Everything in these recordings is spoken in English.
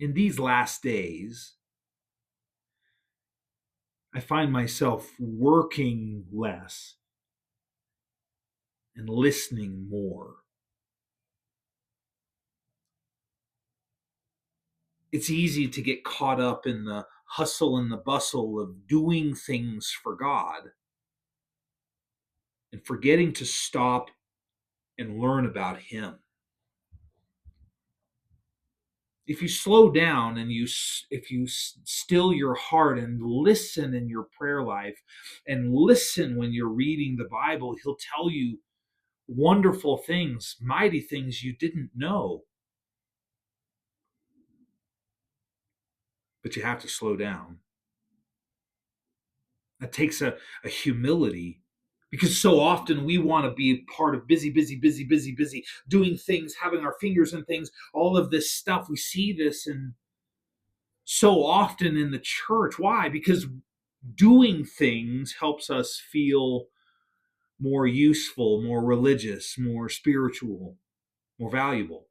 in these last days, I find myself working less and listening more. It's easy to get caught up in the hustle and the bustle of doing things for God and forgetting to stop and learn about Him. If you slow down and if you still your heart and listen in your prayer life and listen when you're reading the Bible, He'll tell you wonderful things, mighty things you didn't know. But you have to slow down. That takes a humility, because so often we want to be part of busy, doing things, having our fingers in things, all of this stuff. We see this and so often in the church. Why? Because doing things helps us feel more useful, more religious, more spiritual, more valuable.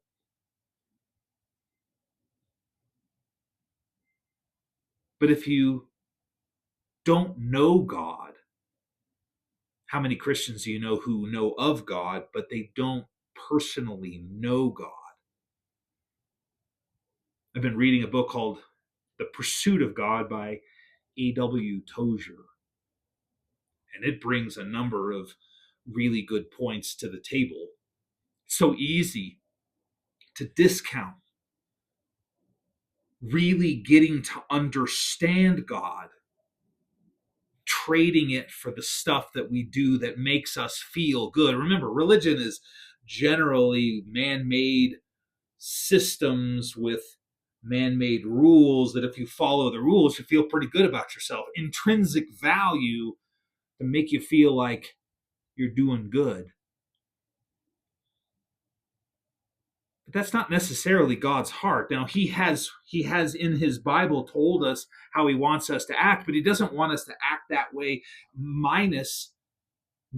But if you don't know God, how many Christians do you know who know of God, but they don't personally know God? I've been reading a book called The Pursuit of God by A.W. Tozer, and it brings a number of really good points to the table. It's so easy to discount really getting to understand God, trading it for the stuff that we do that makes us feel good. Remember, religion is generally man-made systems with man-made rules that if you follow the rules, you feel pretty good about yourself. Intrinsic value to make you feel like you're doing good. But that's not necessarily God's heart. Now, he has in his Bible told us how he wants us to act, but he doesn't want us to act that way minus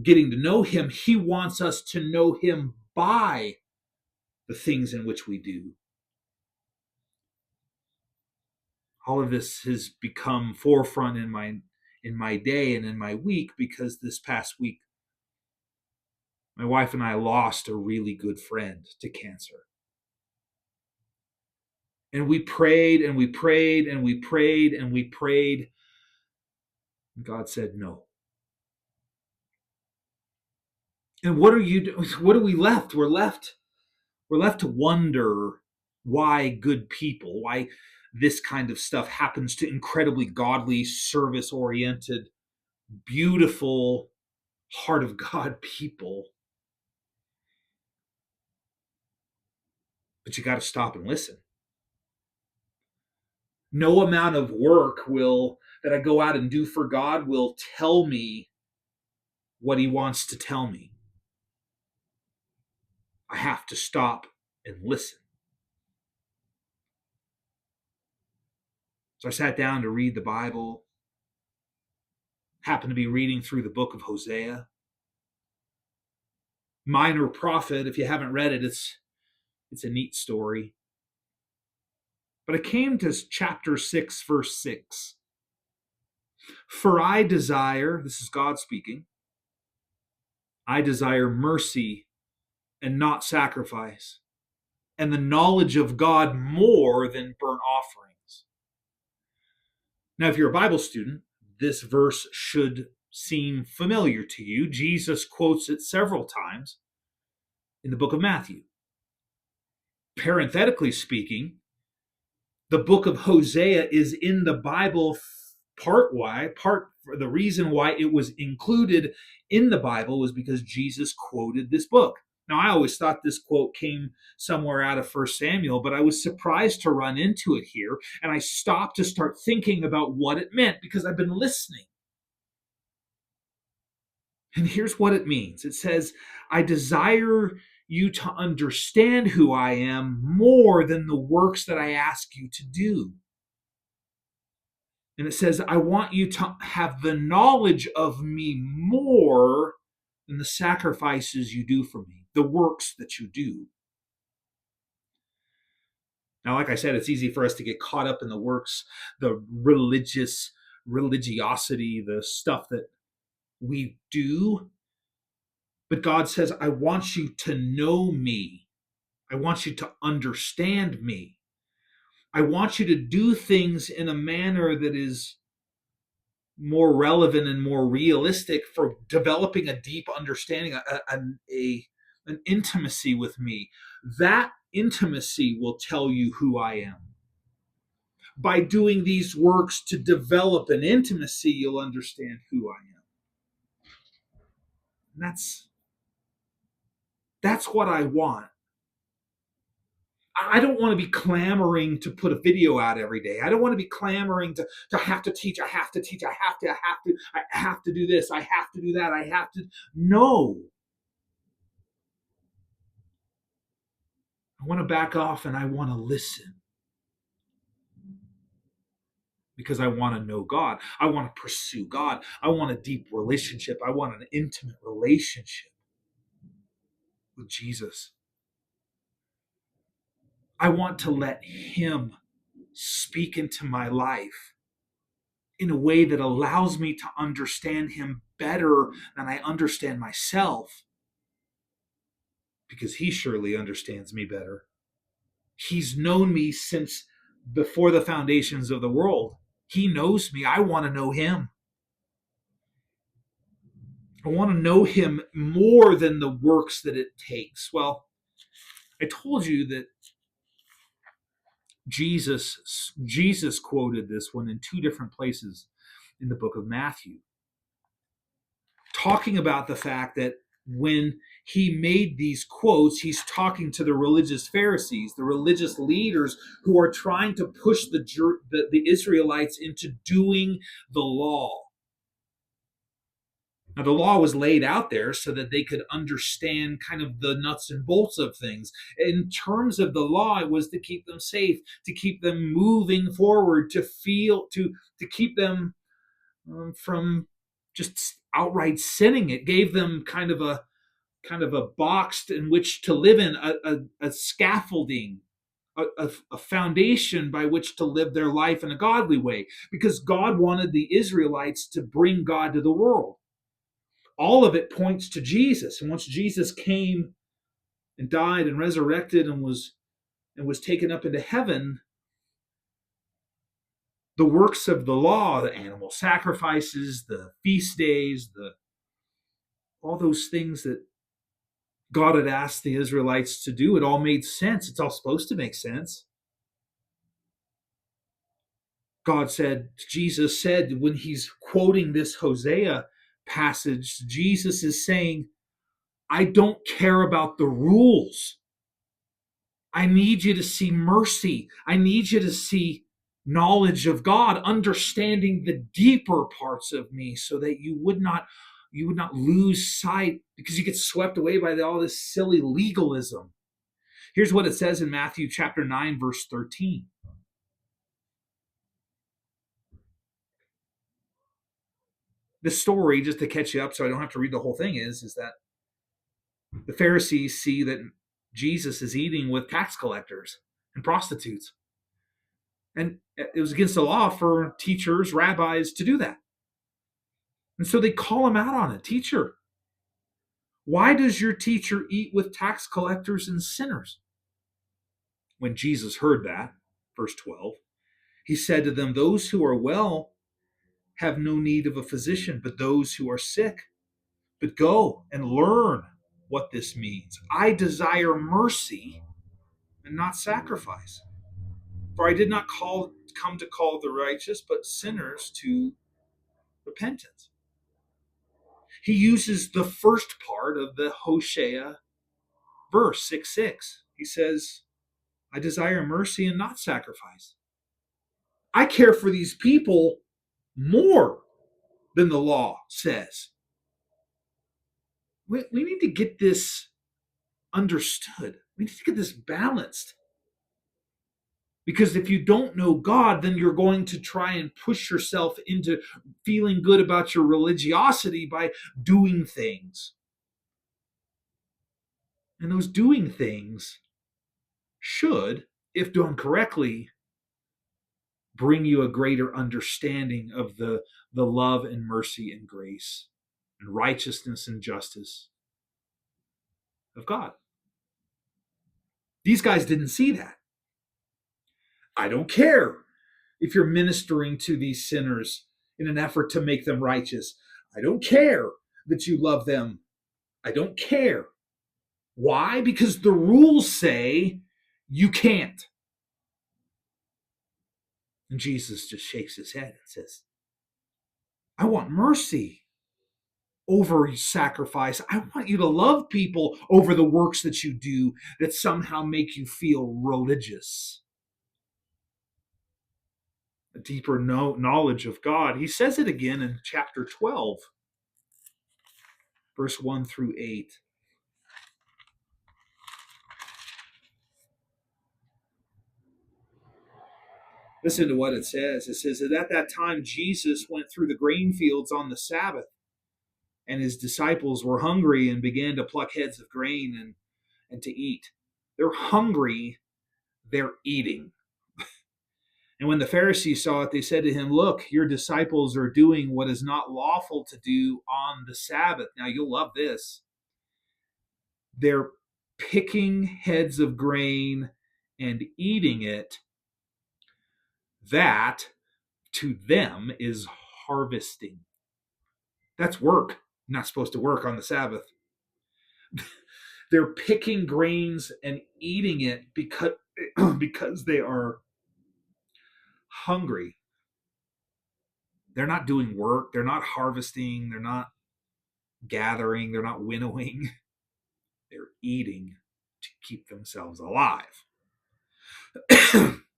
getting to know him. He wants us to know him by the things in which we do. All of this has become forefront in my day and in my week, because this past week my wife and I lost a really good friend to cancer. And we prayed and we prayed and we prayed and we prayed. And God said no. And what are you doing? What are we left? We're left to wonder why good people, why this kind of stuff happens to incredibly godly, service-oriented, beautiful, heart of God people. But you got to stop and listen. No amount of work that I go out and do for God will tell me what he wants to tell me. I have to stop and listen. So I sat down to read the Bible. Happened to be reading through the book of Hosea. Minor prophet. If you haven't read it, it's a neat story. But I came to chapter 6, verse 6. For I desire, this is God speaking, I desire mercy and not sacrifice, and the knowledge of God more than burnt offerings. Now, if you're a Bible student, this verse should seem familiar to you. Jesus quotes it several times in the book of Matthew. Parenthetically speaking, the book of Hosea is in the Bible the reason why it was included in the Bible was because Jesus quoted this book. Now, I always thought this quote came somewhere out of 1 Samuel, but I was surprised to run into it here, and I stopped to start thinking about what it meant because I've been listening. And here's what it means. It says, I desire you to understand who I am more than the works that I ask you to do. And it says, I want you to have the knowledge of me more than the sacrifices you do for me, the works that you do. Now, like I said, it's easy for us to get caught up in the works, the religiosity, the stuff that we do. But God says, I want you to know me. I want you to understand me. I want you to do things in a manner that is more relevant and more realistic for developing a deep understanding, an intimacy with me. That intimacy will tell you who I am. By doing these works to develop an intimacy, you'll understand who I am. And that's what I want. I don't want to be clamoring to put a video out every day. I don't want to be clamoring to have to teach. I have to teach. I have to do this. I have to do that. I have to. No. I want to back off and I want to listen. Because I want to know God. I want to pursue God. I want a deep relationship. I want an intimate relationship with Jesus. I want to let Him speak into my life in a way that allows me to understand Him better than I understand myself, because He surely understands me better. He's known me since before the foundations of the world. He knows me. I want to know Him. I want to know Him more than the works that it takes. Well, I told you that Jesus quoted this one in two different places in the book of Matthew, talking about the fact that when he made these quotes, he's talking to the religious Pharisees, the religious leaders who are trying to push the Israelites into doing the law. Now, the law was laid out there so that they could understand kind of the nuts and bolts of things. In terms of the law, it was to keep them safe, to keep them moving forward, to keep them from just outright sinning. It gave them kind of a box in which to live in, a scaffolding, a foundation by which to live their life in a godly way, because God wanted the Israelites to bring God to the world. All of it points to Jesus. And once Jesus came and died and resurrected and was taken up into heaven, the works of the law, the animal sacrifices, the feast days, all those things that God had asked the Israelites to do, it all made sense. It's all supposed to make sense. Jesus said, when he's quoting this Hosea passage, Jesus is saying, I don't care about the rules. I need you to see mercy. I need you to see knowledge of God, understanding the deeper parts of me, so that you would not lose sight, because you get swept away by all this silly legalism. Here's what it says in Matthew chapter 9, verse 13. The story, just to catch you up so I don't have to read the whole thing, is that the Pharisees see that Jesus is eating with tax collectors and prostitutes. And it was against the law for teachers, rabbis to do that. And so they call him out on it. Teacher, why does your teacher eat with tax collectors and sinners? When Jesus heard that, verse 12, he said to them, those who are well have no need of a physician, but those who are sick. But go and learn what this means. I desire mercy and not sacrifice. For I did not come to call the righteous, but sinners to repentance. He uses the first part of the Hosea verse 6:6. He says, I desire mercy and not sacrifice. I care for these people more than the law says. We need to get this understood. We need to get this balanced. Because if you don't know God, then you're going to try and push yourself into feeling good about your religiosity by doing things. And those doing things should if done correctly, bring you a greater understanding of the love and mercy and grace and righteousness and justice of God. These guys didn't see that. I don't care if you're ministering to these sinners in an effort to make them righteous. I don't care that you love them. I don't care. Why? Because the rules say you can't. And Jesus just shakes his head and says, I want mercy over sacrifice. I want you to love people over the works that you do that somehow make you feel religious. A deeper knowledge of God. He says it again in chapter 12, verse 1 through 8. Listen to what it says. It says that at that time Jesus went through the grain fields on the Sabbath, and his disciples were hungry and began to pluck heads of grain and to eat. They're hungry, they're eating. And when the Pharisees saw it, they said to him, look, your disciples are doing what is not lawful to do on the Sabbath. Now, you'll love this. They're picking heads of grain and eating it. That, to them, is harvesting. That's work. You're not supposed to work on the Sabbath. They're picking grains and eating it because they are hungry. They're not doing work. They're not harvesting. They're not gathering. They're not winnowing. They're eating to keep themselves alive.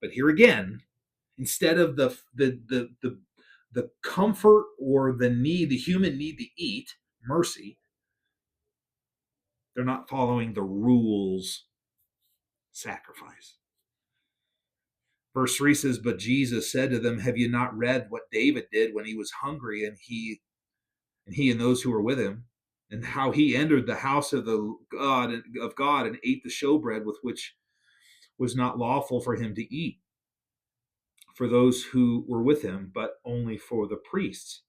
But here again, instead of the comfort or the need, the human need to eat, mercy, they're not following the rules, sacrifice. Verse 3 says, but Jesus said to them, have you not read what David did when he was hungry, and he and those who were with him, and how he entered the house of God and ate the showbread with which was not lawful for him to eat for those who were with him, but only for the priests?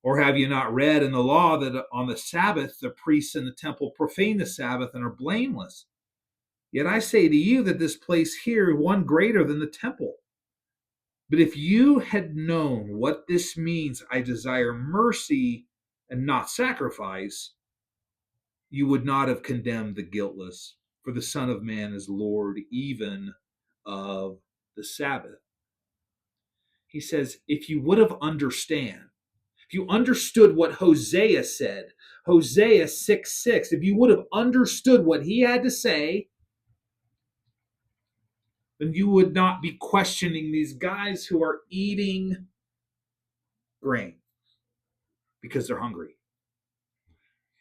Or have you not read in the law that on the Sabbath the priests in the temple profane the Sabbath and are blameless? Yet I say to you that this place here is one greater than the temple. But if you had known what this means, I desire mercy and not sacrifice, you would not have condemned the guiltless, for the Son of Man is Lord even of the Sabbath. He says, if you would have understood what Hosea said, Hosea 6:6, if you would have understood what he had to say, then you would not be questioning these guys who are eating grain because they're hungry.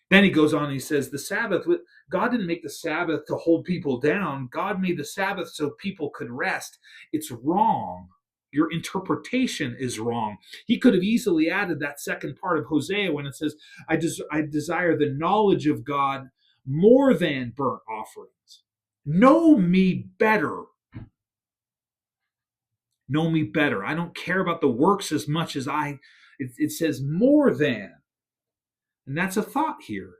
Then he goes on and he says, the Sabbath, God didn't make the Sabbath to hold people down. God made the Sabbath so people could rest. It's wrong. Your interpretation is wrong. He could have easily added that second part of Hosea when it says, I desire the knowledge of God more than burnt offerings. Know me better. Know me better. I don't care about the works as much as it says more than. And that's a thought here.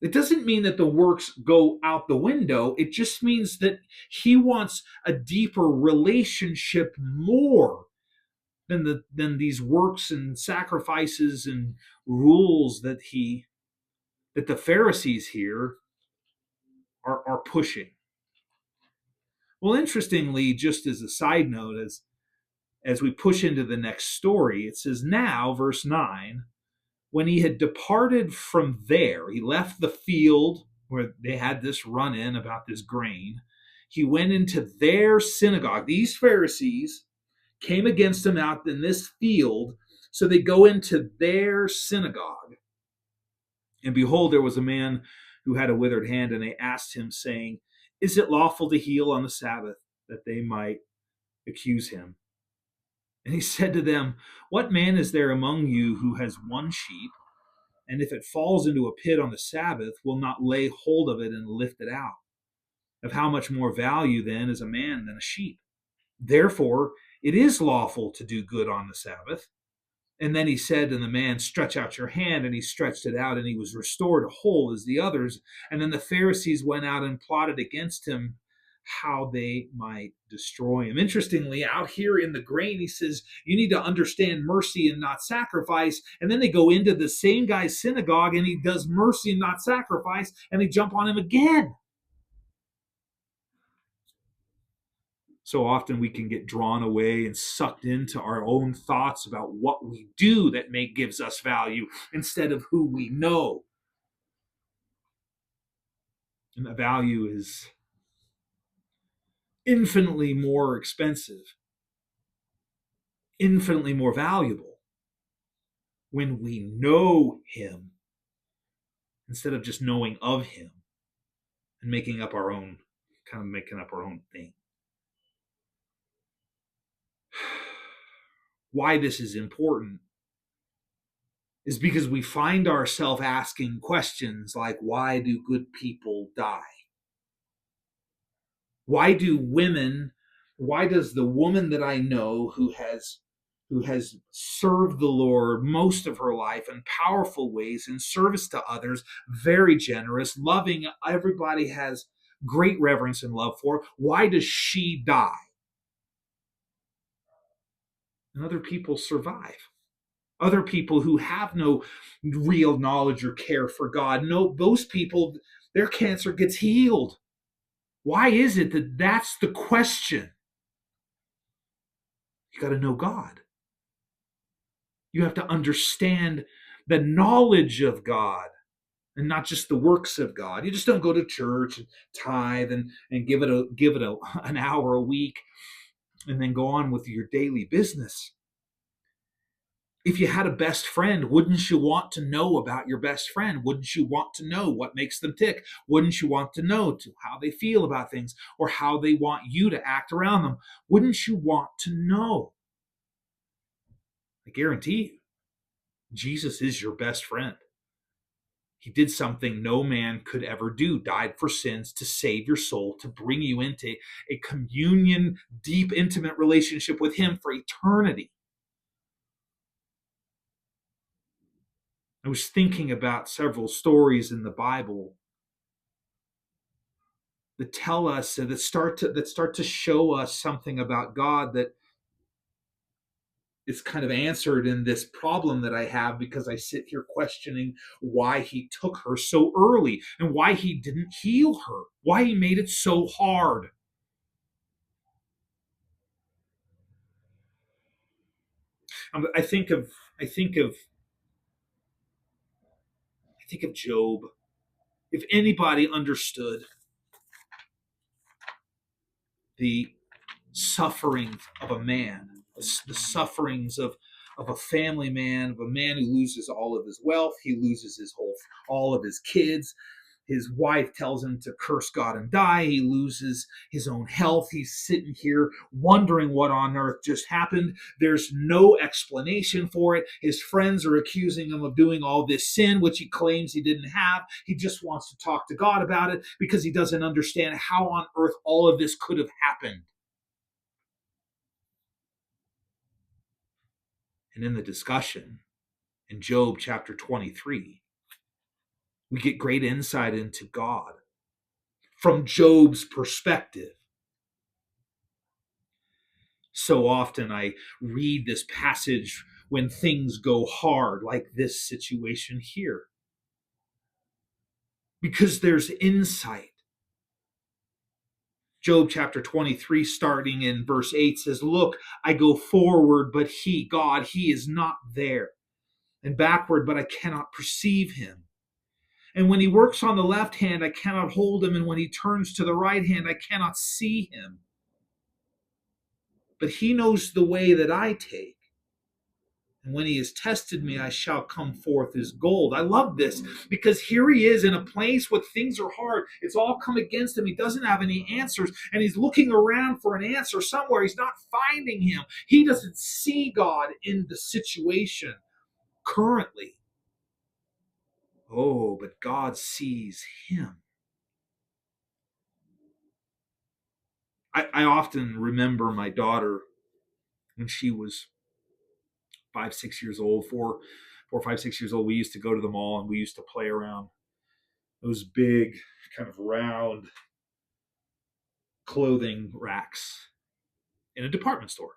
It doesn't mean that the works go out the window. It just means that he wants a deeper relationship more than these works and sacrifices and rules that the Pharisees here are pushing. Well, interestingly, just as a side note, as we push into the next story, it says now, verse 9, when he had departed from there, he left the field where they had this run-in about this grain. He went into their synagogue. These Pharisees came against him out in this field, so they go into their synagogue. And behold, there was a man who had a withered hand, and they asked him, saying, is it lawful to heal on the Sabbath? That they might accuse him. And he said to them, what man is there among you who has one sheep, and if it falls into a pit on the Sabbath, will not lay hold of it and lift it out? Of how much more value then is a man than a sheep. Therefore, it is lawful to do good on the Sabbath. And then he said to the man, stretch out your hand. And he stretched it out, and he was restored whole as the others. And then the Pharisees went out and plotted against him how they might destroy him. Interestingly, out here in the grain, he says, you need to understand mercy and not sacrifice. And then they go into the same guy's synagogue, and he does mercy and not sacrifice, and they jump on him again. So often we can get drawn away and sucked into our own thoughts about what we do that gives us value instead of who we know. And the value is infinitely more expensive, infinitely more valuable when we know him instead of just knowing of him and making up our own thing. Why this is important is because we find ourselves asking questions like, why do good people die? Why does the woman that I know who has served the Lord most of her life in powerful ways, in service to others, very generous, loving, everybody has great reverence and love for, why does she die? And other people survive. Other people who have no real knowledge or care for God, no, those people, their cancer gets healed. Why is it that that's the question? You got to know God. You have to understand the knowledge of God and not just the works of God. You just don't go to church and tithe and give it an hour a week and then go on with your daily business. If you had a best friend, wouldn't you want to know about your best friend? Wouldn't you want to know what makes them tick? Wouldn't you want to know how they feel about things or how they want you to act around them? Wouldn't you want to know? I guarantee you, Jesus is your best friend. He did something no man could ever do, died for sins to save your soul, to bring you into a communion, deep, intimate relationship with him for eternity. I was thinking about several stories in the Bible that tell us and that start to show us something about God that is kind of answered in this problem that I have, because I sit here questioning why he took her so early and why he didn't heal her, why he made it so hard. I think of Job. If anybody understood the sufferings of a man, the sufferings of a family man, of a man who loses all of his wealth, he loses all of his kids. His wife tells him to curse God and die. He loses his own health. He's sitting here wondering what on earth just happened. There's no explanation for it. His friends are accusing him of doing all this sin, which he claims he didn't have. He just wants to talk to God about it because he doesn't understand how on earth all of this could have happened. And in the discussion in Job chapter 23, we get great insight into God from Job's perspective. So often I read this passage when things go hard, like this situation here, because there's insight. Job chapter 23, starting in verse 8, says, look, I go forward, but God, he is not there, and backward, but I cannot perceive him. And when he works on the left hand, I cannot hold him, and when he turns to the right hand, I cannot see him. But he knows the way that I take. And when he has tested me, I shall come forth as gold. I love this because here he is in a place where things are hard. It's all come against him. He doesn't have any answers, and he's looking around for an answer somewhere. He's not finding him. He doesn't see God in the situation currently. Oh, but God sees him. I often remember my daughter when she was 5, 6 years old, 4, 5, 6 years old. We used to go to the mall and we used to play around those big, kind of round clothing racks in a department store.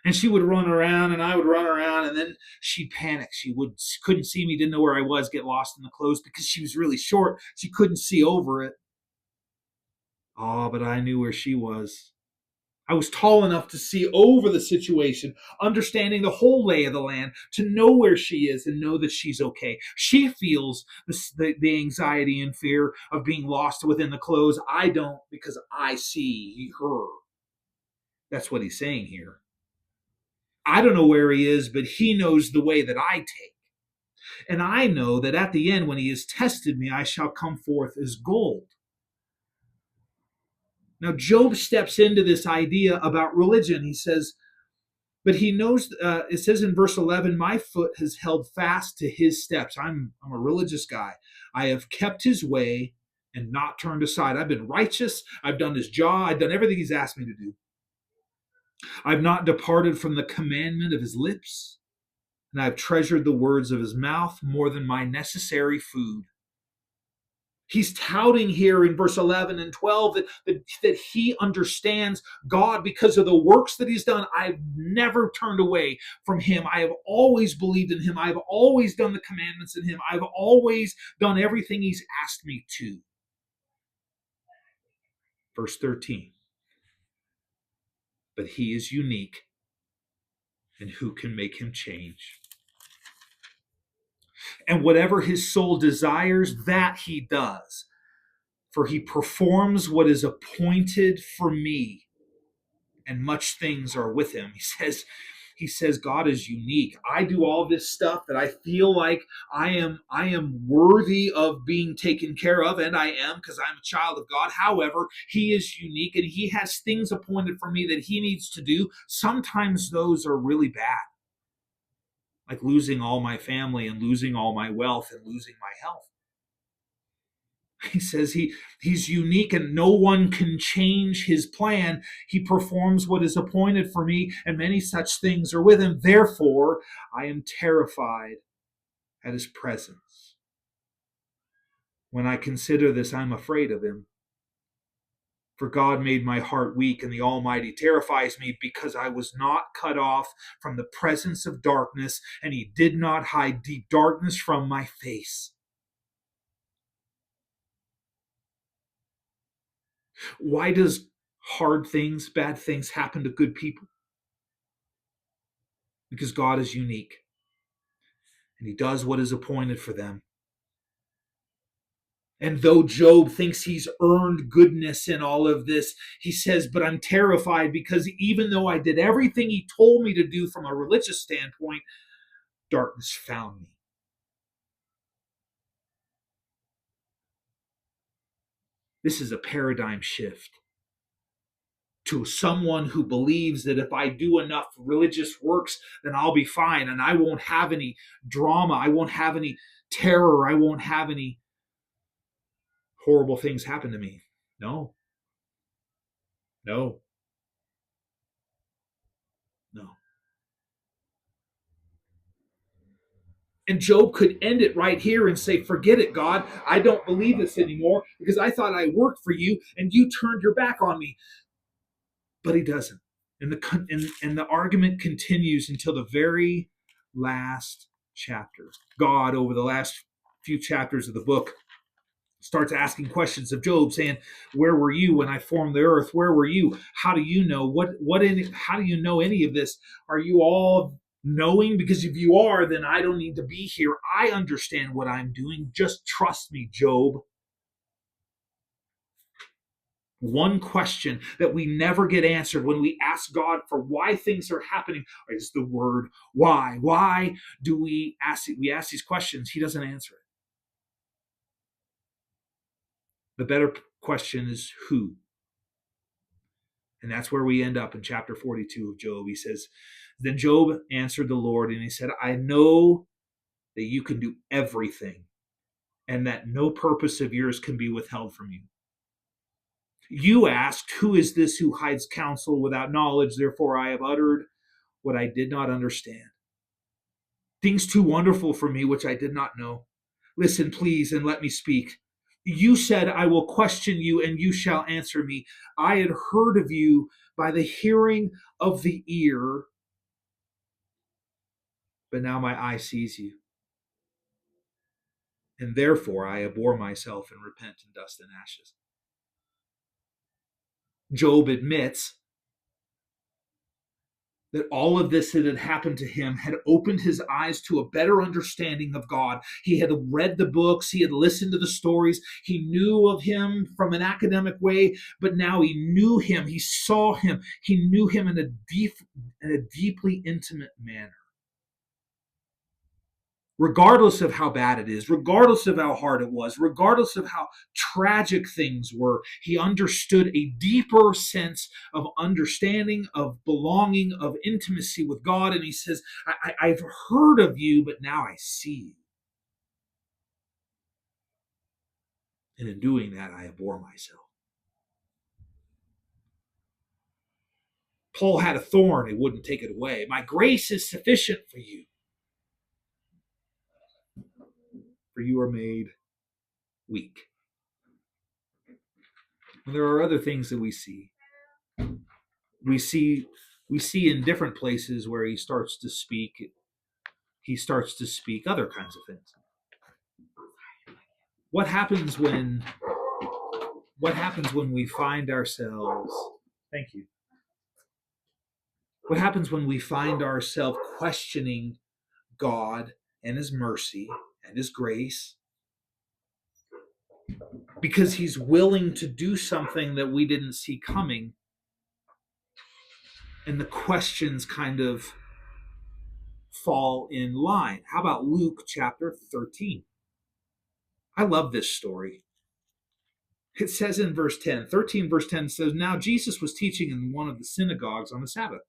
And she would run around and I would run around, and then she'd panic. She couldn't see me, didn't know where I was, get lost in the clothes because she was really short. She couldn't see over it. Oh, but I knew where she was. I was tall enough to see over the situation, understanding the whole lay of the land, to know where she is and know that she's okay. She feels the anxiety and fear of being lost within the clothes. I don't, because I see her. That's what he's saying here. I don't know where he is, but he knows the way that I take. And I know that at the end, when he has tested me, I shall come forth as gold. Now, Job steps into this idea about religion. He says, but he knows, it says in verse 11, my foot has held fast to his steps. I'm a religious guy. I have kept his way and not turned aside. I've been righteous. I've done his job. I've done everything he's asked me to do. I've not departed from the commandment of his lips, and I've treasured the words of his mouth more than my necessary food. He's touting here in verse 11 and 12 that he understands God because of the works that he's done. I've never turned away from him. I have always believed in him. I've always done the commandments in him. I've always done everything he's asked me to. Verse 13. But he is unique, and who can make him change? And whatever his soul desires, that he does. For he performs what is appointed for me, and much things are with him. He says God is unique. I do all this stuff that I feel like I am worthy of being taken care of, and I am, because I'm a child of God. However, he is unique, and he has things appointed for me that he needs to do. Sometimes those are really bad, like losing all my family and losing all my wealth and losing my health. He says he's unique and no one can change his plan. He performs what is appointed for me, and many such things are with him. Therefore, I am terrified at his presence. When I consider this, I'm afraid of him. For God made my heart weak, and the Almighty terrifies me, because I was not cut off from the presence of darkness, and he did not hide deep darkness from my face. Why does hard things, bad things happen to good people? Because God is unique, and he does what is appointed for them. And though Job thinks he's earned goodness in all of this, he says, but I'm terrified, because even though I did everything he told me to do from a religious standpoint, darkness found me. This is a paradigm shift to someone who believes that if I do enough religious works, then I'll be fine, and I won't have any drama, I won't have any terror, I won't have any horrible things happen to me. No. No. No. And Job could end it right here and say, forget it, God. I don't believe this anymore, because I thought I worked for you and you turned your back on me. But he doesn't. And the argument continues until the very last chapter. God, over the last few chapters of the book, starts asking questions of Job, saying, where were you when I formed the earth? Where were you? How do you know? How do you know any of this? Are you all knowing? Because if you are, then I don't need to be here. I understand what I'm doing. Just trust me, Job. One question that we never get answered when we ask God for why things are happening is the word why. Why do we ask these questions? He doesn't answer it. The better question is who. And that's where we end up in chapter 42 of Job. He says, then Job answered the Lord, and he said, I know that you can do everything, and that no purpose of yours can be withheld from you. You asked, who is this who hides counsel without knowledge? Therefore I have uttered what I did not understand. Things too wonderful for me, which I did not know. Listen, please, and let me speak. You said, I will question you, and you shall answer me. I had heard of you by the hearing of the ear, but now my eye sees you. And therefore I abhor myself and repent in dust and ashes. Job admits that all of this that had happened to him had opened his eyes to a better understanding of God. He had read the books, he had listened to the stories, he knew of him from an academic way, but now he knew him, he saw him, he knew him in a deeply intimate manner. Regardless of how bad it is, regardless of how hard it was, regardless of how tragic things were, he understood a deeper sense of understanding, of belonging, of intimacy with God. And he says, I've heard of you, but now I see you. And in doing that, I abhor myself. Paul had a thorn, he wouldn't take it away. My grace is sufficient for you, for you are made weak. And there are other things that we see. We see in different places where he starts to speak other kinds of things. What happens when we find ourselves, thank you. What happens when we find ourselves questioning God and his mercy and his grace because he's willing to do something that we didn't see coming, and the questions kind of fall in line? How about Luke chapter 13? I love this story. It says in verse 10, 13 verse 10 says, Now Jesus was teaching in one of the synagogues on the Sabbath.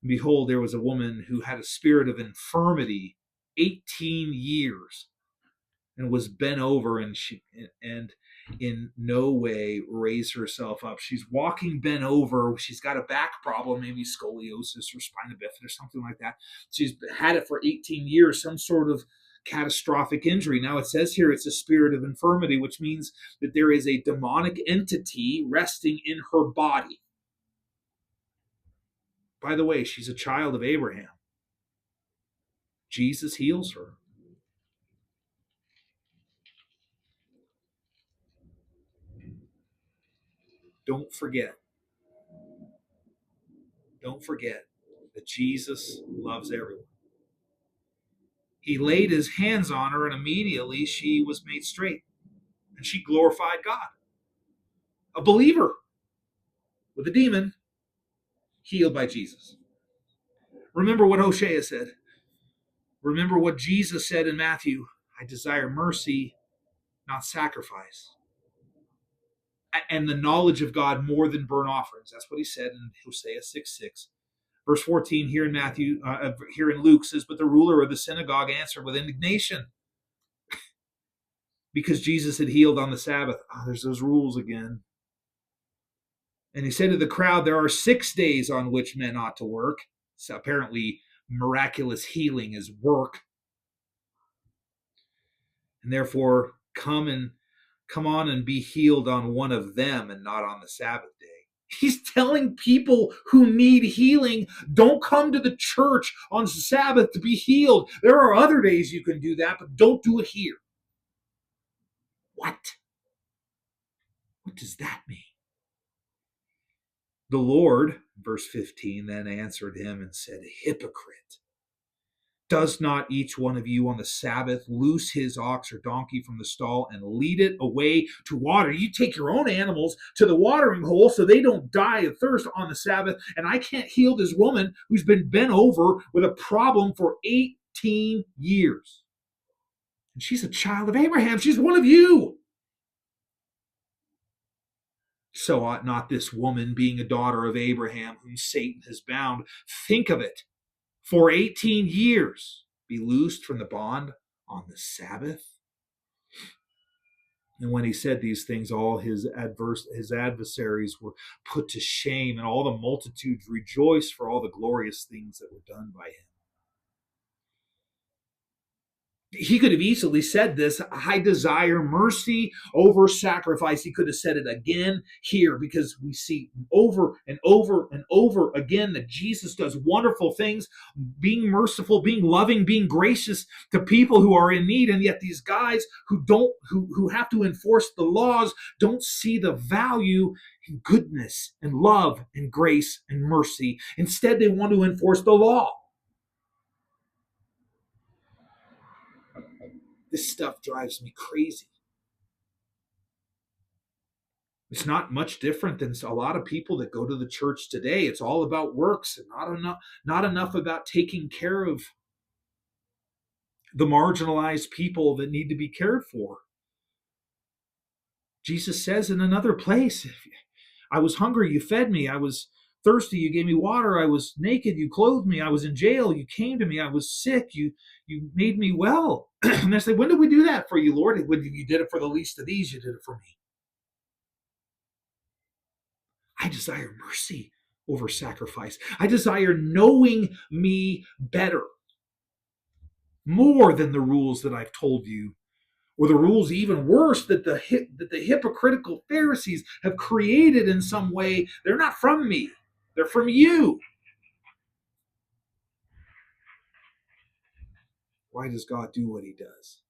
And behold, there was a woman who had a spirit of infirmity 18 years and was bent over, and in no way raised herself up. She's walking bent over. She's got a back problem, maybe scoliosis or spina bifida or something like that. She's had it for 18 years, some sort of catastrophic injury. Now it says here it's a spirit of infirmity, which means that there is a demonic entity resting in her body. By the way, she's a child of Abraham. Jesus heals her. Don't forget that Jesus loves everyone. He laid his hands on her, and immediately she was made straight, and she glorified God. A believer with a demon healed by Jesus. Remember what Hosea said. Remember what Jesus said in Matthew. I desire mercy, not sacrifice. And the knowledge of God more than burnt offerings. That's what he said in Hosea 6:6. Verse 14 here in here in Luke says, But the ruler of the synagogue answered with indignation because Jesus had healed on the Sabbath. There's those rules again. And he said to the crowd, There are 6 days on which men ought to work. So apparently miraculous healing is work. And therefore come on and be healed on one of them and not on the Sabbath day. He's telling people who need healing, don't come to the church on Sabbath to be healed. There are other days you can do that, but don't do it here. What? What does that mean? The Lord, verse 15, then answered him and said, Hypocrite. Does not each one of you on the Sabbath loose his ox or donkey from the stall and lead it away to water? You take your own animals to the watering hole so they don't die of thirst on the Sabbath, and I can't heal this woman who's been bent over with a problem for 18 years. And she's a child of Abraham. She's one of you. So ought not this woman, being a daughter of Abraham, whom Satan has bound, think of it, for 18 years be loosed from the bond on the Sabbath? And when he said these things, all his adversaries were put to shame, and all the multitudes rejoiced for all the glorious things that were done by him. He could have easily said this, I desire mercy over sacrifice. He could have said it again here, because we see over and over and over again that Jesus does wonderful things, being merciful, being loving, being gracious to people who are in need. And yet these guys who have to enforce the laws don't see the value in goodness and love and grace and mercy. Instead, they want to enforce the law. This stuff drives me crazy. It's not much different than a lot of people that go to the church today. It's all about works and not enough about taking care of the marginalized people that need to be cared for. Jesus says in another place, I was hungry, you fed me. I was thirsty, you gave me water. I was naked, you clothed me. I was in jail, you came to me. I was sick, you made me well. And I say, when did we do that for you, Lord? When you did it for the least of these, you did it for me. I desire mercy over sacrifice. I desire knowing me better, more than the rules that I've told you, or the rules even worse that the hypocritical Pharisees have created in some way. They're not from me. They're from you. Why does God do what he does?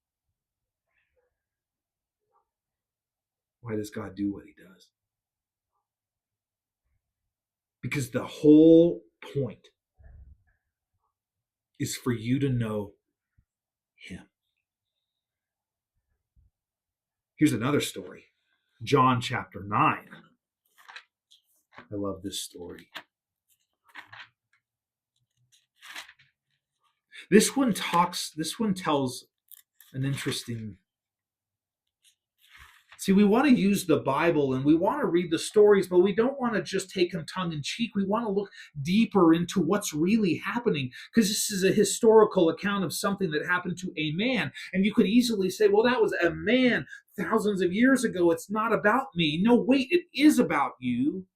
Why does God do what he does? Because the whole point is for you to know him. Here's another story. John chapter 9. I love this story. This one tells an interesting. See, we want to use the Bible and we want to read the stories, but we don't want to just take them tongue in cheek. We want to look deeper into what's really happening, because this is a historical account of something that happened to a man. And you could easily say, well, that was a man thousands of years ago. It's not about me. No, wait, it is about you.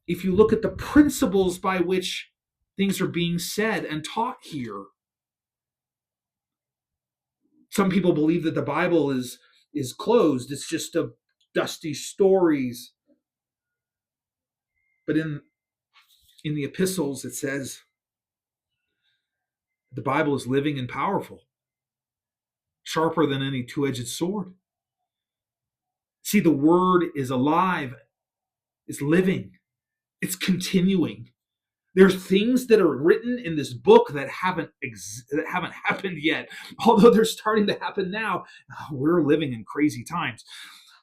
If you look at the principles by which things are being said and taught here. Some people believe that the Bible is closed. It's just a dusty stories. But in the epistles, it says the Bible is living and powerful, sharper than any two-edged sword. See, the word is alive, it's living, it's continuing. There's things that are written in this book that haven't happened yet, although they're starting to happen now. We're living in crazy times.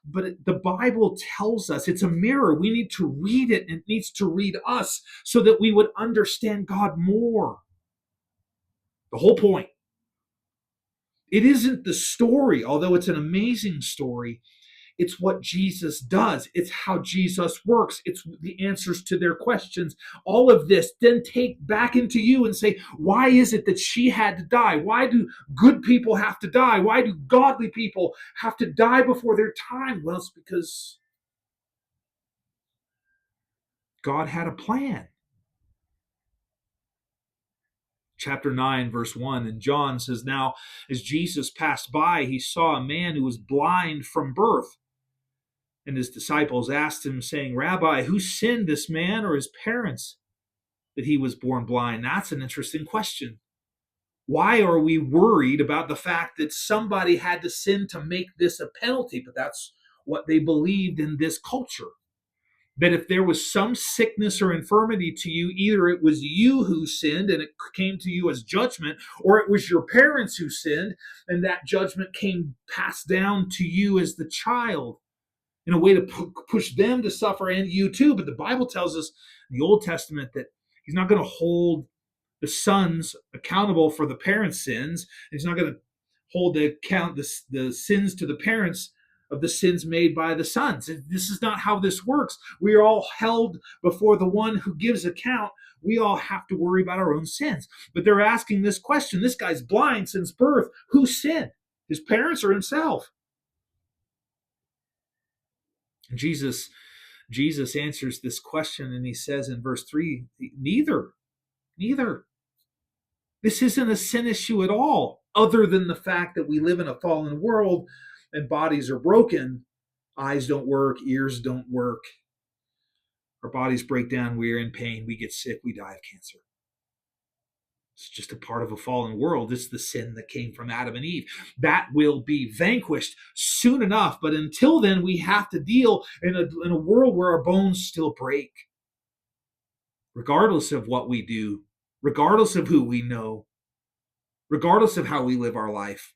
But the Bible tells us it's a mirror. We need to read it, and it needs to read us so that we would understand God more. The whole point. It isn't the story, although it's an amazing story. It's what Jesus does. It's how Jesus works. It's the answers to their questions. All of this then take back into you and say, why is it that she had to die? Why do good people have to die? Why do godly people have to die before their time? Well, it's because God had a plan. Chapter 9, verse 1, and John says, now, as Jesus passed by, he saw a man who was blind from birth. And his disciples asked him, saying, Rabbi, who sinned, this man or his parents, that he was born blind? That's an interesting question. Why are we worried about the fact that somebody had to sin to make this a penalty? But that's what they believed in this culture. That if there was some sickness or infirmity to you, either it was you who sinned and it came to you as judgment, or it was your parents who sinned and that judgment came passed down to you as the child in a way to push them to suffer and you too. But the Bible tells us in the Old Testament that he's not going to hold the sons accountable for the parents' sins. He's not going to hold the sins to the parents of the sins made by the sons. This is not how this works. We are all held before the one who gives account. We all have to worry about our own sins. But they're asking this question. This guy's blind since birth. Who sinned? His parents or himself? Jesus answers this question, and he says in verse 3, neither. This isn't a sin issue at all, other than the fact that we live in a fallen world and bodies are broken. Eyes don't work, ears don't work. Our bodies break down, we're in pain, we get sick, we die of cancer. It's just a part of a fallen world. It's the sin that came from Adam and Eve. That will be vanquished soon enough, but until then, we have to deal in a world where our bones still break. Regardless of what we do, regardless of who we know, regardless of how we live our life.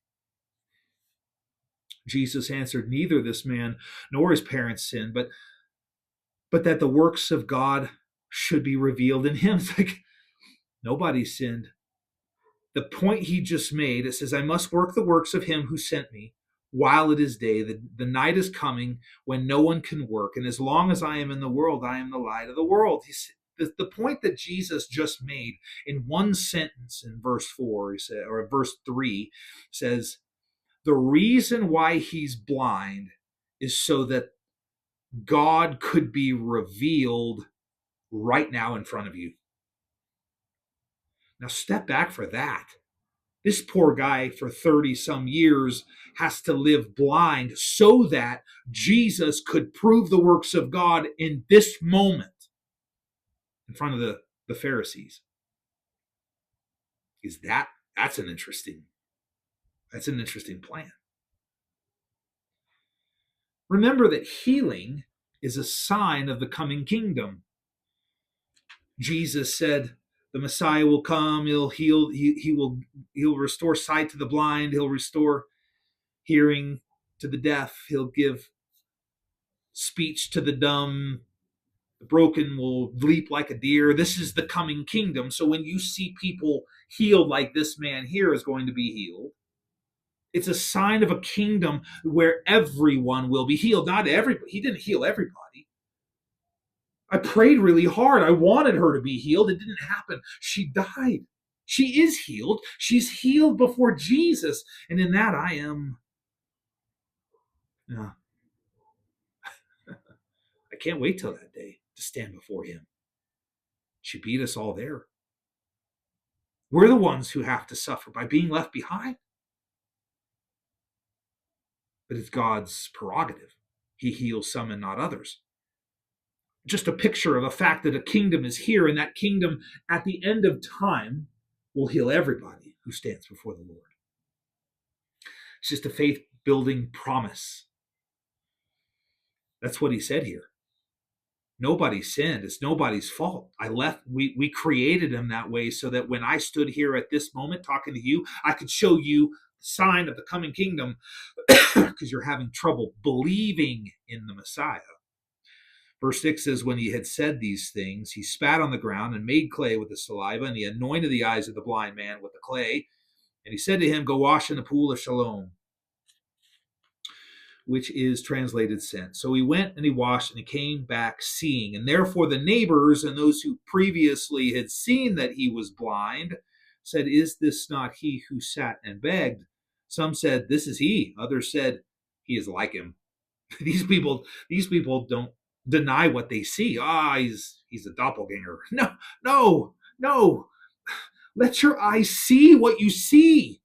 Jesus answered, neither this man nor his parents sinned, but that the works of God should be revealed in him. It's like, nobody sinned. The point he just made, it says, I must work the works of him who sent me while it is day. The night is coming when no one can work. And as long as I am in the world, I am the light of the world. The point that Jesus just made in one sentence in verse 4, he said, or verse 3, says, the reason why he's blind is so that God could be revealed right now in front of you. Now step back for that. This poor guy for 30 some years has to live blind so that Jesus could prove the works of God in this moment in front of the Pharisees. That's an interesting plan. Remember that healing is a sign of the coming kingdom. Jesus said the Messiah will come, he'll heal, he'll restore sight to the blind, he'll restore hearing to the deaf, he'll give speech to the dumb, the broken will leap like a deer. This is the coming kingdom. So when you see people healed like this man here is going to be healed, it's a sign of a kingdom where everyone will be healed. Not everybody. He didn't heal everybody. I prayed really hard. I wanted her to be healed. It didn't happen. She died. She is healed. She's healed before Jesus. And in that I am. I can't wait till that day to stand before him. She beat us all there. We're the ones who have to suffer by being left behind. But it's God's prerogative. He heals some and not others. Just a picture of a fact that a kingdom is here, and that kingdom at the end of time will heal everybody who stands before the Lord. It's just a faith-building promise. That's what he said here. Nobody sinned. It's nobody's fault. We created him that way so that when I stood here at this moment talking to you, I could show you the sign of the coming kingdom because you're having trouble believing in the Messiah. Verse 6 says, when he had said these things, he spat on the ground and made clay with the saliva, and he anointed the eyes of the blind man with the clay. And he said to him, go wash in the pool of Siloam, which is translated sent. So he went and he washed, and he came back seeing. And therefore the neighbors and those who previously had seen that he was blind said, is this not he who sat and begged? Some said, this is he. Others said, he is like him. These people don't deny what they see. He's a doppelganger. No. Let your eyes see what you see.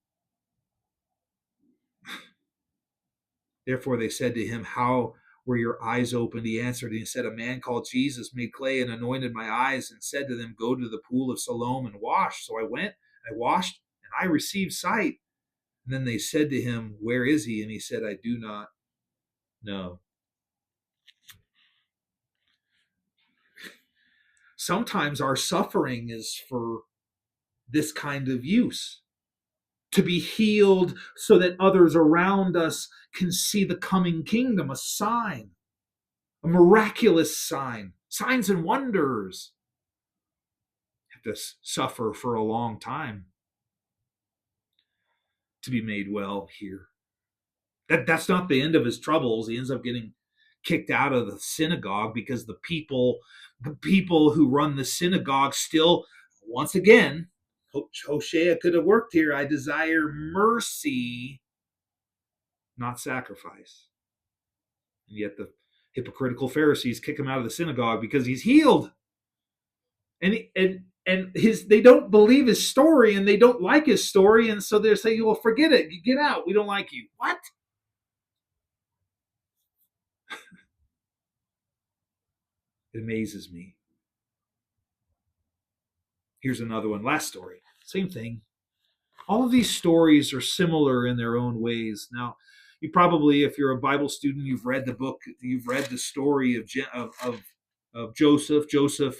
Therefore they said to him, how were your eyes opened? He answered, and he said, a man called Jesus made clay and anointed my eyes and said to them, go to the pool of Siloam and wash. So I went, I washed, and I received sight. And then they said to him, where is he? And he said, I do not know. Sometimes our suffering is for this kind of use, to be healed so that others around us can see the coming kingdom, a sign, a miraculous sign, signs and wonders. You have to suffer for a long time to be made well here. That's not the end of his troubles. He ends up getting kicked out of the synagogue because the people who run the synagogue still, once again, Hosea could have worked here. I desire mercy, not sacrifice. And yet the Hypocritical Pharisees kick him out of the synagogue because he's healed. And they don't believe his story, and they don't like his story, and so they're saying, well, forget it. Get out. We don't like you. What? It amazes me. Here's another one. Last story. Same thing. All of these stories are similar in their own ways. Now, you probably, if you're a Bible student, you've read the book, you've read the story of Joseph. Joseph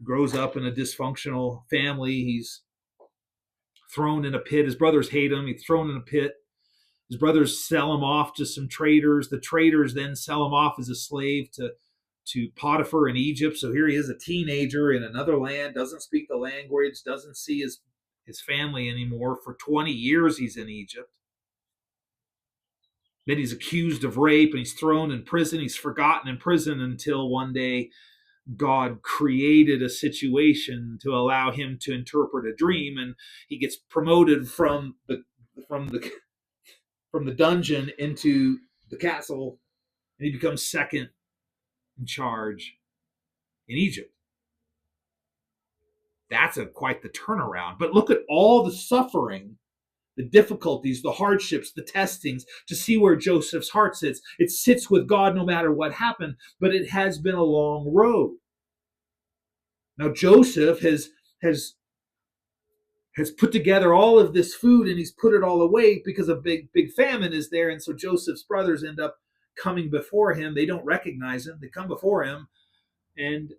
grows up in a dysfunctional family. He's thrown in a pit. His brothers hate him. He's thrown in a pit. His brothers sell him off to some traders. The traders then sell him off as a slave to Potiphar in Egypt. So here he is, a teenager in another land, doesn't speak the language, doesn't see his family anymore. For 20 years he's in Egypt. Then he's accused of rape and he's thrown in prison. He's forgotten in prison until one day God created a situation to allow him to interpret a dream, and he gets promoted from the dungeon into the castle, and he becomes second in charge in Egypt. That's quite the turnaround. But look at all the suffering, the difficulties, the hardships, the testings, to see where Joseph's heart sits. It sits with God no matter what happened, but it has been a long road. Now Joseph has put together all of this food, and he's put it all away because a big famine is there. And so Joseph's brothers end up coming before him. They don't recognize him. They come before him and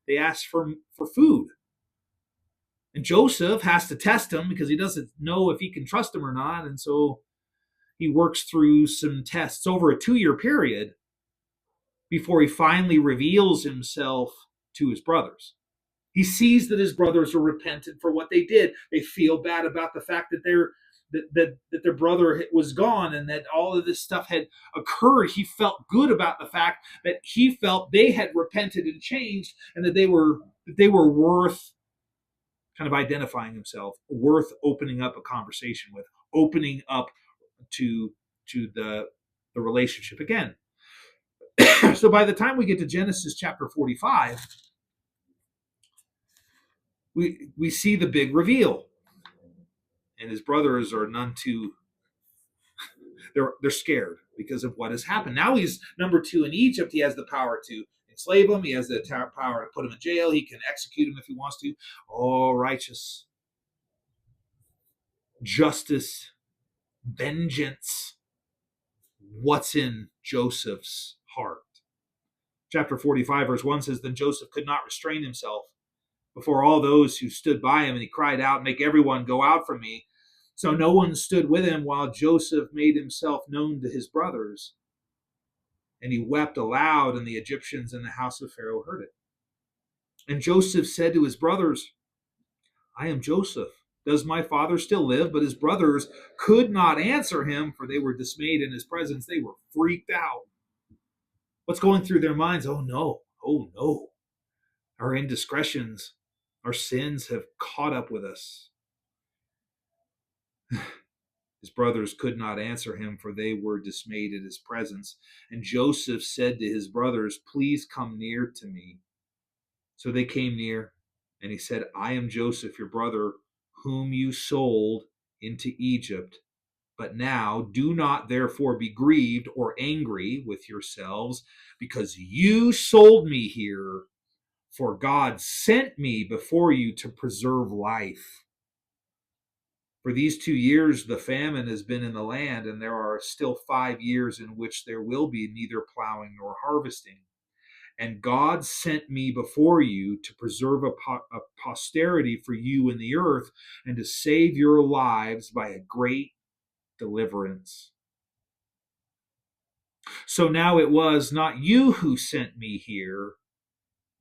they ask for food. And Joseph has to test him because he doesn't know if he can trust him or not. And so he works through some tests over a 2-year period before he finally reveals himself to his brothers. He sees that his brothers are repentant for what they did. They feel bad about the fact that their brother was gone and that all of this stuff had occurred. He felt good about the fact that he felt they had repented and changed, and that they were worth kind of identifying himself, worth opening up a conversation with, opening up to the relationship again. So by the time we get to Genesis chapter 45, we see the big reveal, and his brothers are none too. They're scared because of what has happened. Now he's number 2 in Egypt. He has the power to enslave him. He has the power to put him in jail. He can execute him if he wants to. Oh, righteous justice, vengeance. What's in Joseph's heart? Chapter 45, verse 1 says, Then Joseph could not restrain himself before all those who stood by him, and he cried out, Make everyone go out from me. So no one stood with him while Joseph made himself known to his brothers. And he wept aloud, and the Egyptians in the house of Pharaoh heard it. And Joseph said to his brothers, I am Joseph. Does my father still live? But his brothers could not answer him, for they were dismayed in his presence. They were freaked out. What's going through their minds? Oh no. Our indiscretions, our sins have caught up with us. His brothers could not answer him, for they were dismayed at his presence. And Joseph said to his brothers, Please come near to me. So they came near, and he said, I am Joseph, your brother, whom you sold into Egypt. But now do not therefore be grieved or angry with yourselves, because you sold me here, for God sent me before you to preserve life. For these 2 years the famine has been in the land, and there are still 5 years in which there will be neither plowing nor harvesting. And God sent me before you to preserve a posterity for you in the earth, and to save your lives by a great deliverance. So now it was not you who sent me here,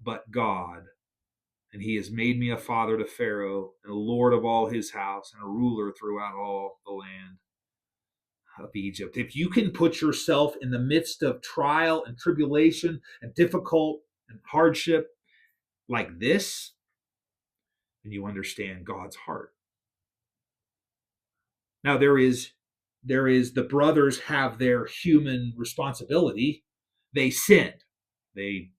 but God. And he has made me a father to Pharaoh, and a lord of all his house, and a ruler throughout all the land of Egypt. If you can put yourself in the midst of trial and tribulation and difficult and hardship like this, then you understand God's heart. Now there is the brothers have their human responsibility. They sinned. They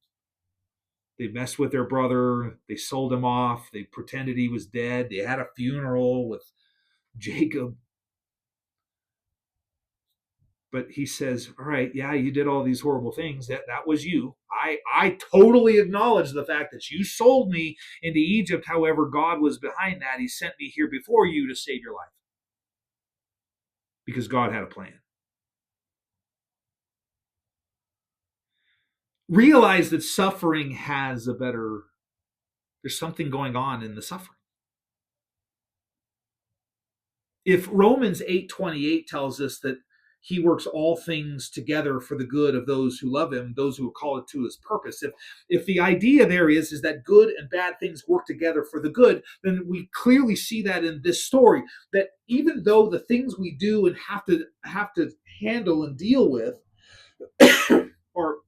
messed with their brother. They sold him off. They pretended he was dead. They had a funeral with Jacob. But he says, all right, yeah, you did all these horrible things. That was you. I totally acknowledge the fact that you sold me into Egypt. However, God was behind that. He sent me here before you to save your life. Because God had a plan. Realize that suffering has there's something going on in the suffering. If Romans 8:28 tells us that he works all things together for the good of those who love him, those who are called to his purpose. If the idea there is that good and bad things work together for the good, then we clearly see that in this story, that even though the things we do and have to handle and deal with or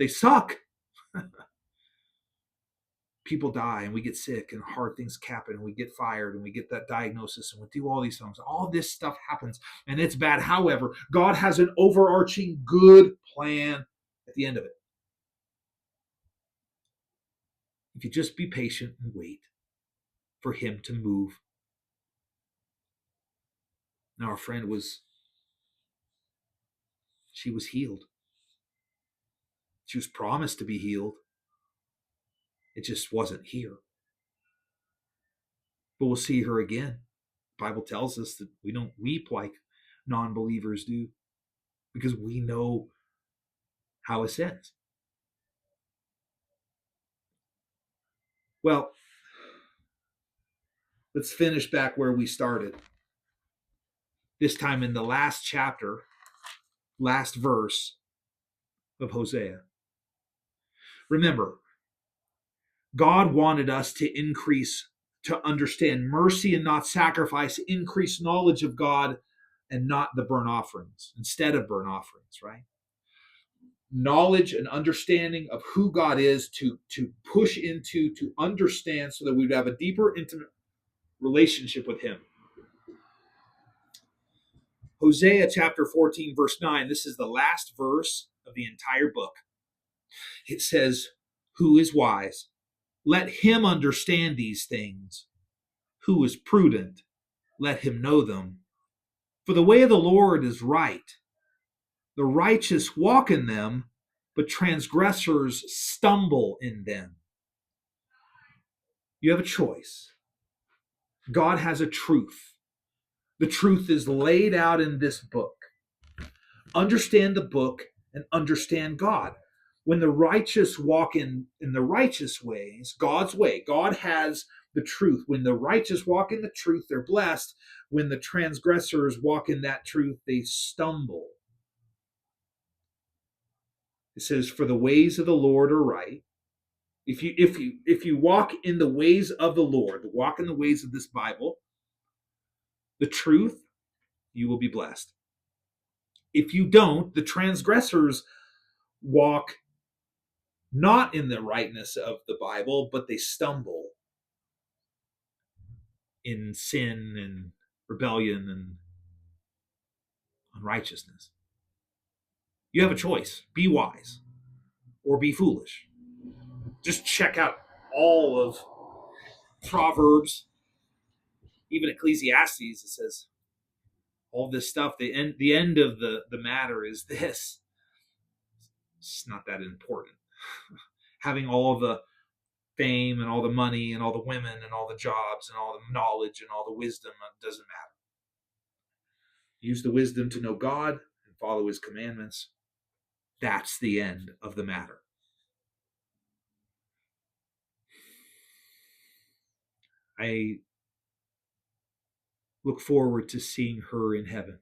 they suck. People die and we get sick and hard things happen and we get fired and we get that diagnosis and we do all things. All this stuff happens and it's bad. However, God has an overarching good plan at the end of it. If you just be patient and wait for him to move. Now our friend she was healed. She was promised to be healed. It just wasn't here. But we'll see her again. The Bible tells us that we don't weep like non-believers do because we know how it ends. Well, let's finish back where we started. This time in the last chapter, last verse of Hosea. Remember, God wanted us to increase, to understand mercy and not sacrifice, increase knowledge of God and not the burnt offerings, instead of burnt offerings, right? Knowledge and understanding of who God is to push into, to understand so that we would have a deeper, intimate relationship with him. Hosea chapter 14, verse 9, this is the last verse of the entire book. It says, who is wise? Let him understand these things. Who is prudent? Let him know them. For the way of the Lord is right. The righteous walk in them, but transgressors stumble in them. You have a choice. God has a truth. The truth is laid out in this book. Understand the book and understand God. When the righteous walk in the righteous ways, God's way, God has the truth. When the righteous walk in the truth, they're blessed. When the transgressors walk in that truth, they stumble. It says, for the ways of the Lord are right. If you walk in the ways of the Lord, walk in the ways of this Bible, the truth, you will be blessed. If you don't, the transgressors walk not in the rightness of the Bible, but they stumble in sin and rebellion and unrighteousness. You have a choice. Be wise or be foolish. Just check out all of Proverbs, even Ecclesiastes. It says all this stuff. The end of the matter is this. It's not that important. Having all the fame and all the money and all the women and all the jobs and all the knowledge and all the wisdom doesn't matter. Use the wisdom to know God and follow his commandments. That's the end of the matter. I look forward to seeing her in heaven.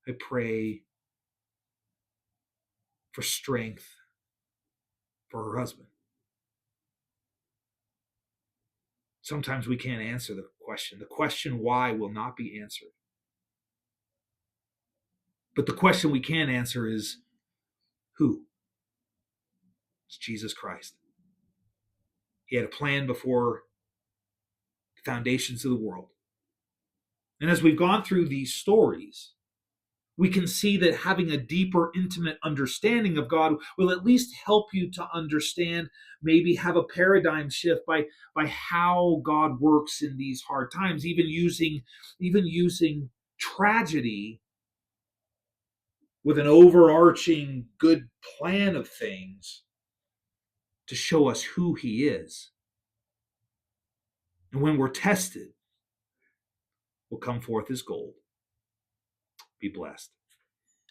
I pray for strength for her husband. Sometimes we can't answer the question. The question why will not be answered. But the question we can answer is who? It's Jesus Christ. He had a plan before the foundations of the world. And as we've gone through these stories, we can see that having a deeper, intimate understanding of God will at least help you to understand, maybe have a paradigm shift by how God works in these hard times, even using tragedy with an overarching good plan of things to show us who He is. And when we're tested, we'll come forth as gold. Be blessed.